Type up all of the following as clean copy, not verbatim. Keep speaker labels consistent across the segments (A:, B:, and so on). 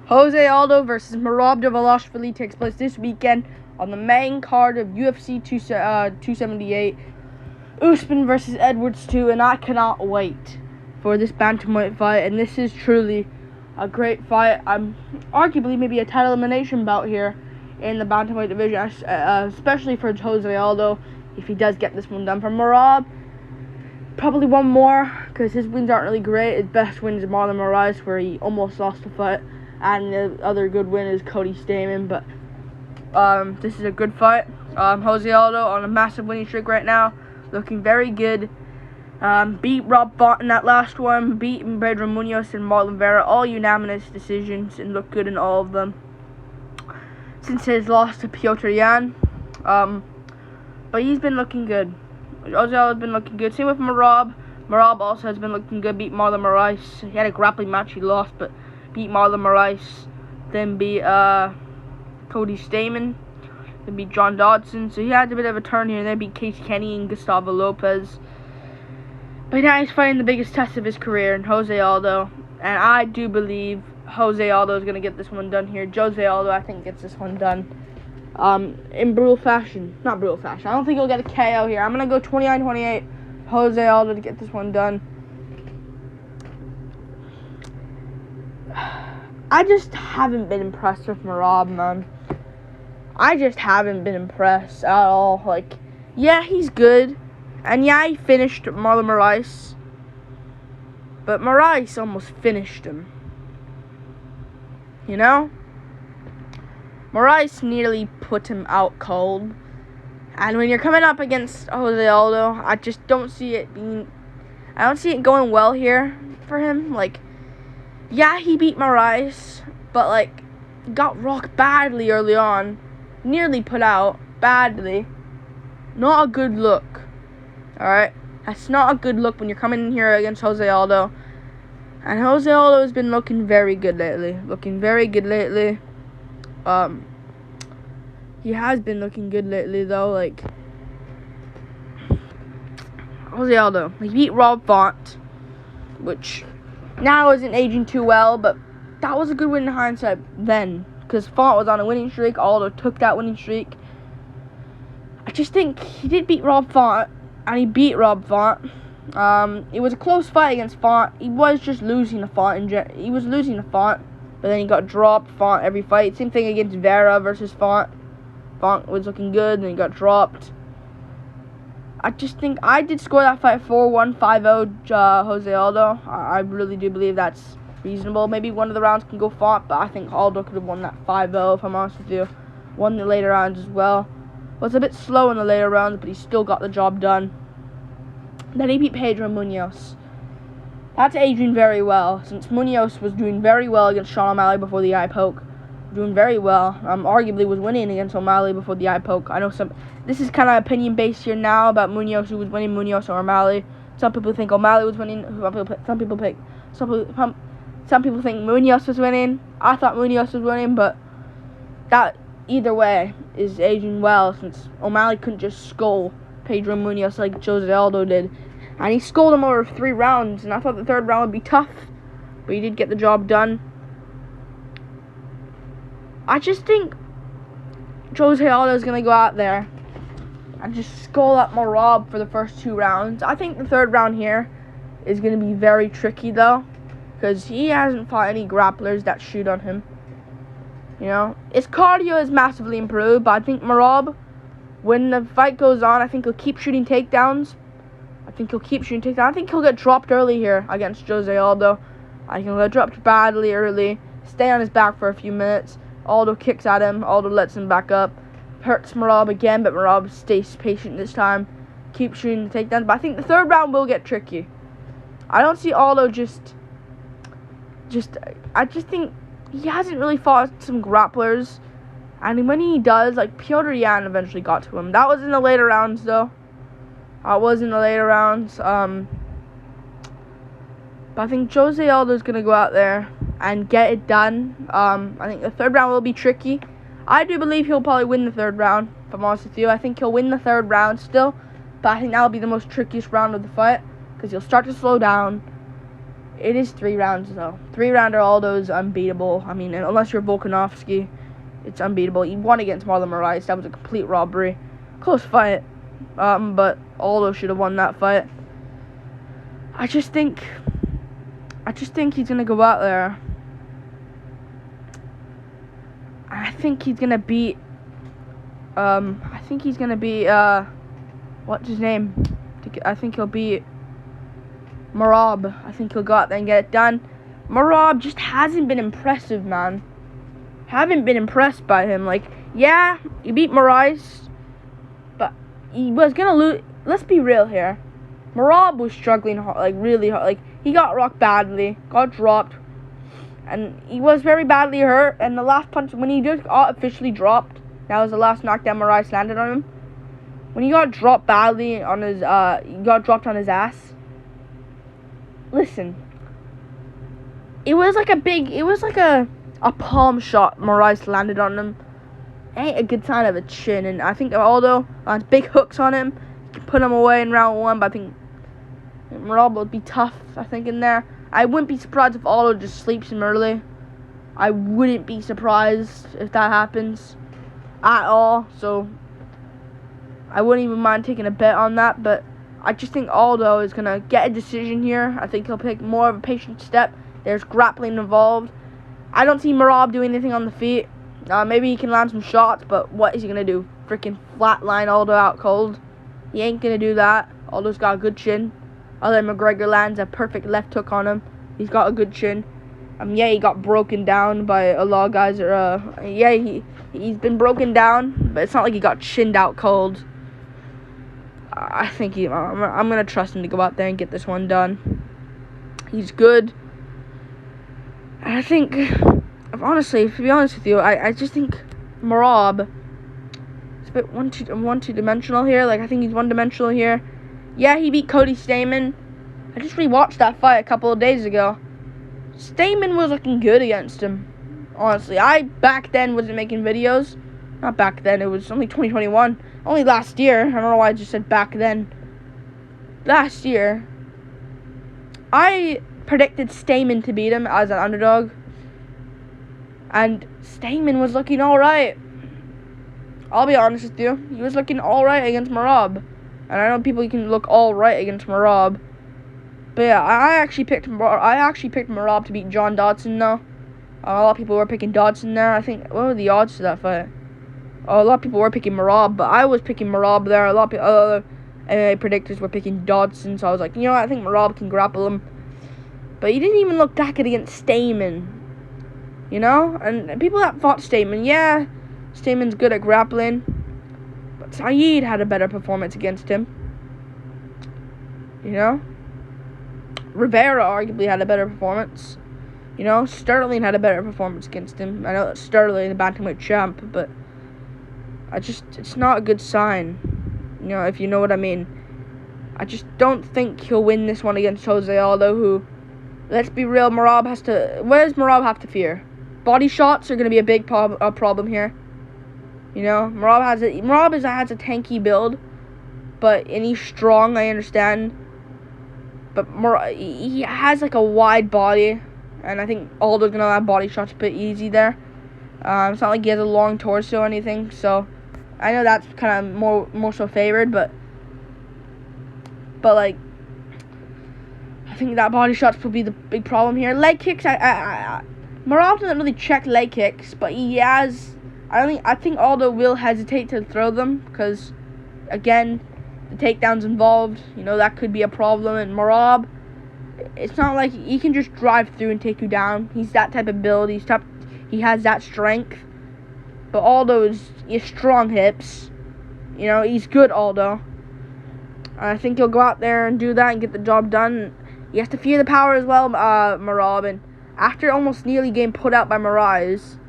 A: Jose Aldo versus Merab Dvalishvili takes place this weekend on the main card of UFC 278. Usman versus Edwards 2, and I cannot wait for this bantamweight fight. And this is truly a great fight. I'm arguably maybe a title elimination bout here in the bantamweight division, especially for Jose Aldo if he does get this one done. For Merab, probably one more, because his wins aren't really great. His best win is Marlon Moraes, where he almost lost the fight, and the other good win is Cody Stamann. But this is a good fight. Jose Aldo on a massive winning streak right now, looking very good. Beat Rob Font in that last one, beat Pedro Munoz and Marlon Vera, all unanimous decisions, and looked good in all of them since his loss to Piotr Jan. But he's been looking good. Jose Aldo's been looking good. Same with Merab. Merab also has been looking good. Beat Marlon Moraes. He had a grappling match, he lost, but beat Marlon Moraes. Then beat Cody Stamann. Then beat John Dodson. So he had a bit of a turn here. Then beat Casey Kenny and Gustavo Lopez. But now he's fighting the biggest test of his career in Jose Aldo. And I do believe Jose Aldo is going to get this one done here. Jose Aldo, I think, gets this one done in brutal fashion. Not brutal fashion. I don't think he'll get a KO here. I'm going to go 29-28. Jose Aldo to get this one done. I just haven't been impressed with Merab, man. I just haven't been impressed at all. Like, yeah, he's good. And yeah, he finished Marlon Moraes. But Moraes almost finished him. You know? Moraes nearly put him out cold. And when you're coming up against Jose Aldo, I just don't see it being... I don't see it going well here for him. Like, yeah, he beat Moraes, but, like, got rocked badly early on. Nearly put out badly. Not a good look. Alright? That's not a good look when you're coming in here against Jose Aldo. And Jose Aldo has been looking very good lately. He has been looking good lately, though. Like, Jose Aldo, he beat Rob Font, which now isn't aging too well, but that was a good win in hindsight then, because Font was on a winning streak. Aldo took that winning streak. I just think he did beat Rob Font, and he beat Rob Font. It was a close fight against Font. He was just losing to Font. He was losing to Font, but then he got dropped. Font every fight. Same thing against Vera versus Font. Font was looking good, and then he got dropped. I just think I did score that fight 4-1, 5-0 Jose Aldo. I really do believe that's reasonable. Maybe one of the rounds can go Font, but I think Aldo could have won that 5-0 if I'm honest with you. Won the later rounds as well. Was a bit slow in the later rounds, but he still got the job done. Then he beat Pedro Munoz. That's aging very well, since Munoz was doing very well against Sean O'Malley before the eye poke. Doing very well. Arguably was winning against O'Malley before the eye poke. I know this is kind of opinion based here now about Munoz, who was winning, Munoz or O'Malley. Some people think O'Malley was winning. Some people think Munoz was winning. I thought Munoz was winning, but that either way is aging well, since O'Malley couldn't just skull Pedro Munoz like Jose Aldo did. And he scolded him over 3 rounds, and I thought the 3rd round would be tough, but he did get the job done. I just think Jose Aldo is going to go out there and just skull up Merab for the first 2 rounds. I think the 3rd round here is going to be very tricky, though, because he hasn't fought any grapplers that shoot on him. You know, his cardio is massively improved, but I think Merab, when the fight goes on, I think he'll keep shooting takedowns. I think he'll get dropped early here against Jose Aldo. I think he'll get dropped badly early, stay on his back for a few minutes. Aldo kicks at him. Aldo lets him back up. Hurts Merab again, but Merab stays patient this time. Keeps shooting the takedowns. But I think the 3rd round will get tricky. I don't see Aldo I just think he hasn't really fought some grapplers. And when he does, like, Piotr Jan eventually got to him. That was in the later rounds, though. But I think Jose Aldo is going to go out there and get it done. I think the 3rd round will be tricky. I do believe he'll probably win the 3rd round, if I'm honest with you. I think he'll win the 3rd round still, but I think that will be the most trickiest round of the fight, because he'll start to slow down. It is 3 rounds, though. 3-rounder Aldo is unbeatable. I mean, unless you're Volkanovski, it's unbeatable. He won against Marlon Moraes. That was a complete robbery. Close fight. But Aldo should have won that fight. I just think he's going to go out there. I think he's going to beat... what's his name? I think he'll beat Merab. I think he'll go out there and get it done. Merab just hasn't been impressive, man. Haven't been impressed by him. Like, yeah, he beat Moraes, but he was gonna lose. Let's be real here. Merab was struggling hard, like really hard. Like, he got rocked badly, got dropped, and he was very badly hurt. And the last punch, when he just got officially dropped, that was the last knockdown Moraes landed on him. When he got dropped badly on his, he got dropped on his ass. Listen, it was like a palm shot Moraes landed on him. Ain't a good sign of a chin. And I think Aldo lands big hooks on him, he can put him away in round 1. But I think Merab would be tough, I think, in there. I wouldn't be surprised if Aldo just sleeps him early. I wouldn't be surprised if that happens at all. So I wouldn't even mind taking a bet on that. But I just think Aldo is going to get a decision here. I think he'll pick more of a patient step. There's grappling involved. I don't see Merab doing anything on the feet. Maybe he can land some shots, but what is he going to do? Freaking flatline Aldo out cold? He ain't going to do that. Aldo's got a good chin. Other than McGregor lands a perfect left hook on him. He's got a good chin. Yeah, he got broken down by a lot of guys. He's been broken down, but it's not like he got chinned out cold. I think I'm going to trust him to go out there and get this one done. He's good. And I think, honestly, to be honest with you, I just think Merab is a bit one-dimensional here. Like, I think he's one-dimensional here. Yeah, he beat Cody Stamann. I just rewatched that fight a couple of days ago. Stamann was looking good against him. Honestly, I back then wasn't making videos. Not back then, it was only 2021. Only last year. I don't know why I just said back then. Last year, I predicted Stamann to beat him as an underdog. And Stamann was looking alright. I'll be honest with you. He was looking alright against Merab. And I know people can look alright against Merab. But yeah, I actually picked Merab to beat John Dodson though. A lot of people were picking Dodson there. I think, what were the odds to that fight? A lot of people were picking Merab, but I was picking Merab there. A lot of other MMA predictors were picking Dodson, so I was like, you know what, I think Merab can grapple him. But he didn't even look that good against Stamann. You know? And people that fought Stamann, yeah, Stamann's good at grappling. But Saeed had a better performance against him. You know? Rivera arguably had a better performance. You know? Sterling had a better performance against him. I know that's Sterling, the bantamweight champ, but it's not a good sign. You know, if you know what I mean. I just don't think he'll win this one against Jose Aldo, who, let's be real, what does Merab have to fear? Body shots are going to be a big problem here. You know, Merab has a tanky build, and he's strong, I understand. But he has like a wide body, and I think Aldo's going to have body shots a bit easy there. It's not like he has a long torso or anything, so I know that's kind of more so favored, but like, I think that body shots will be the big problem here. Leg kicks, Merab doesn't really check leg kicks, but he has. I think Aldo will hesitate to throw them because, again, the takedowns involved. You know, that could be a problem. And Merab, it's not like he can just drive through and take you down. He's that type of build. He has that strength. But Aldo he has strong hips. You know, he's good, Aldo. I think he'll go out there and do that and get the job done. He has to fear the power as well, Merab. And after almost nearly getting put out by Moraes,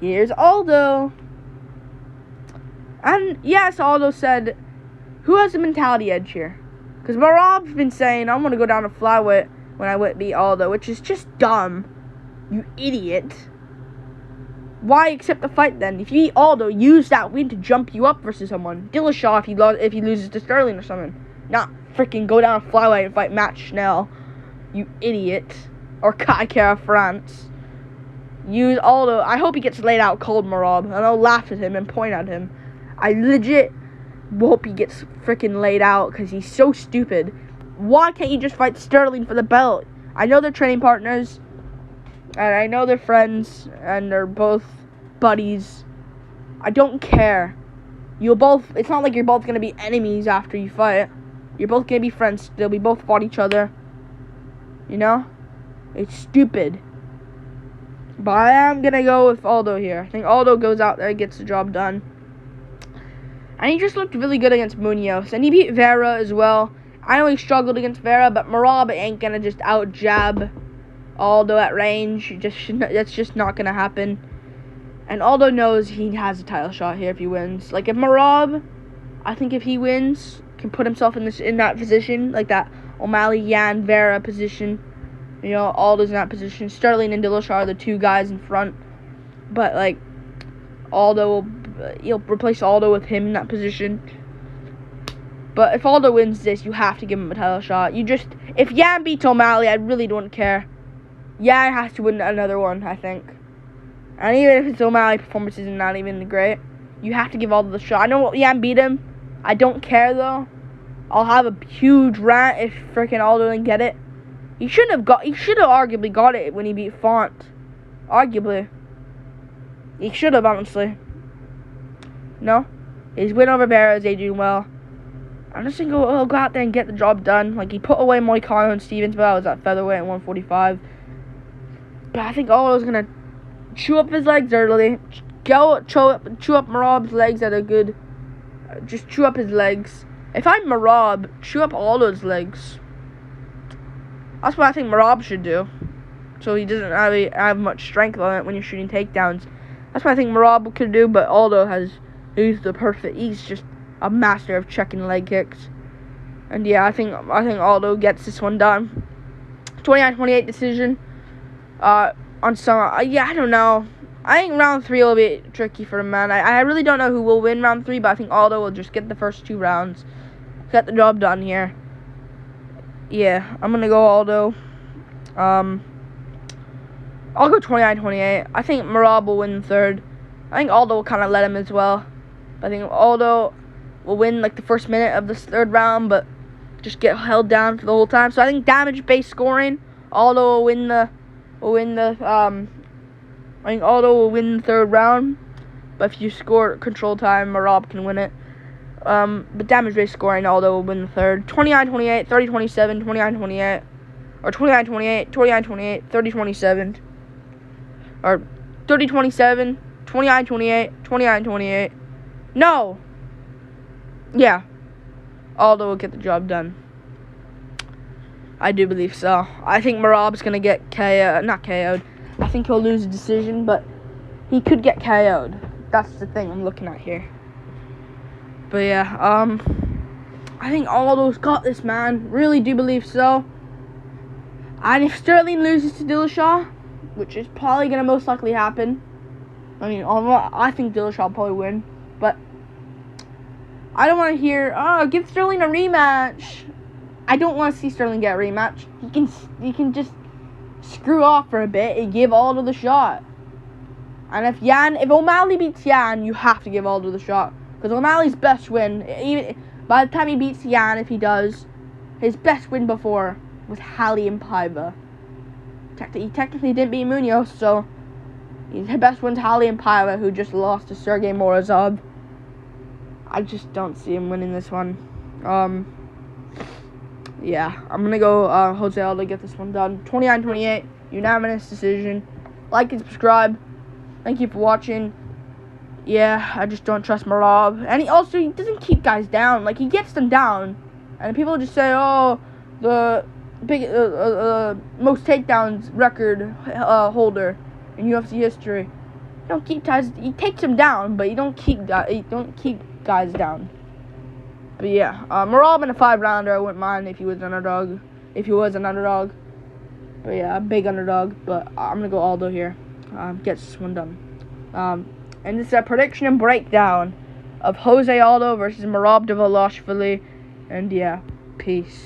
A: here's Aldo. And yes, Aldo said, who has the mentality edge here? Because Merab's been saying, I'm going to go down to flyweight when I beat Aldo, which is just dumb. You idiot. Why accept the fight then? If you beat Aldo, use that win to jump you up versus someone. Dillashaw if he loses to Sterling or something. Not freaking go down to flyweight and fight Matt Schnell. you idiot. Or Kai France. Use Aldo. I hope he gets laid out cold, Merab. And I'll laugh at him and point at him. I legit hope he gets freaking laid out because he's so stupid. Why can't you just fight Sterling for the belt? I know they're training partners. And I know they're friends. And they're both buddies. I don't care. It's not like you're both going to be enemies after you fight. You're both going to be friends still. We both fought each other. You know? It's stupid. But I am going to go with Aldo here. I think Aldo goes out there and gets the job done. And he just looked really good against Munoz. And he beat Vera as well. I know he struggled against Vera, but Merab ain't going to just out-jab Aldo at range. That's just not going to happen. And Aldo knows he has a title shot here if he wins. Like, if Merab, I think if he wins, can put himself in that position, like that O'Malley, Yan, Vera position. You know, Aldo's in that position. Sterling and Dillashaw are the two guys in front. But, like, he'll replace Aldo with him in that position. But if Aldo wins this, you have to give him a title shot. If Yan beats O'Malley, I really don't care. Yan has to win another one, I think. And even if his O'Malley performance isn't not even great, you have to give Aldo the shot. I know Yan beat him. I don't care, though. I'll have a huge rant if freaking Aldo didn't get it. He should have arguably got it when he beat Font. Arguably. He should have, honestly. No? His win over Vera is aging well. I'm just going to go out there and get the job done. Like, he put away Moicano and Stevens, but I was at featherweight at 145. But I think Aldo's going to chew up his legs early. Chew up Merab's legs at a good... Just chew up his legs. If I'm Merab, chew up Aldo's legs. That's what I think Merab should do. So he doesn't really have much strength on it when you're shooting takedowns. That's what I think Merab could do, but Aldo he's just a master of checking leg kicks. And yeah, I think Aldo gets this one done. 29-28 decision. I don't know. I think round 3 will be tricky for him, man. I really don't know who will win round 3, but I think Aldo will just get the first 2 rounds. Get the job done here. Yeah, I'm going to go Aldo. I'll go 29-28. I think Merab will win the 3rd. I think Aldo will kind of let him as well. I think Aldo will win like the first minute of this 3rd round, but just get held down for the whole time. So I think damage-based scoring, Aldo will win the I think Aldo will win the 3rd round, but if you score control time, Merab can win it. But damage-based scoring, Aldo will win the 3rd. 29-28, 30-27, 29-28, or 29-28, 29-28, 30-27, or 30-27, 29-28, 29-28. No! Yeah. Aldo will get the job done. I do believe so. I think Merab's going to get not KO'd. I think he'll lose a decision, but he could get KO'd. That's the thing I'm looking at here. But yeah, I think Aldo's got this, man. Really do believe so. And if Sterling loses to Dillashaw, which is probably going to most likely happen, I mean, I think Dillashaw will probably win, but I don't want to hear, give Sterling a rematch. I don't want to see Sterling get a rematch. He can just screw off for a bit and give Aldo the shot. And if O'Malley beats Yan, you have to give Aldo the shot. Because O'Malley's best win, even by the time he beats Yan, if he does, his best win before was Hali and Paiva. He technically didn't beat Munoz, so his best win's Hali and Paiva, who just lost to Sergey Morozov. I just don't see him winning this one. Yeah, I'm going to go Jose Aldo get this one done. 29-28, unanimous decision. Like and subscribe. Thank you for watching. Yeah, I just don't trust Merab. And he doesn't keep guys down. Like, he gets them down. And people just say, oh, the big most takedowns record holder in UFC history. He takes them down, but you don't keep guys down. But yeah, Merab in a 5-rounder, I wouldn't mind if he was an underdog. But yeah, a big underdog. But I'm gonna go Aldo here. Gets this one done. And this is a prediction and breakdown of Jose Aldo versus Merab Dvalishvili. And yeah, peace.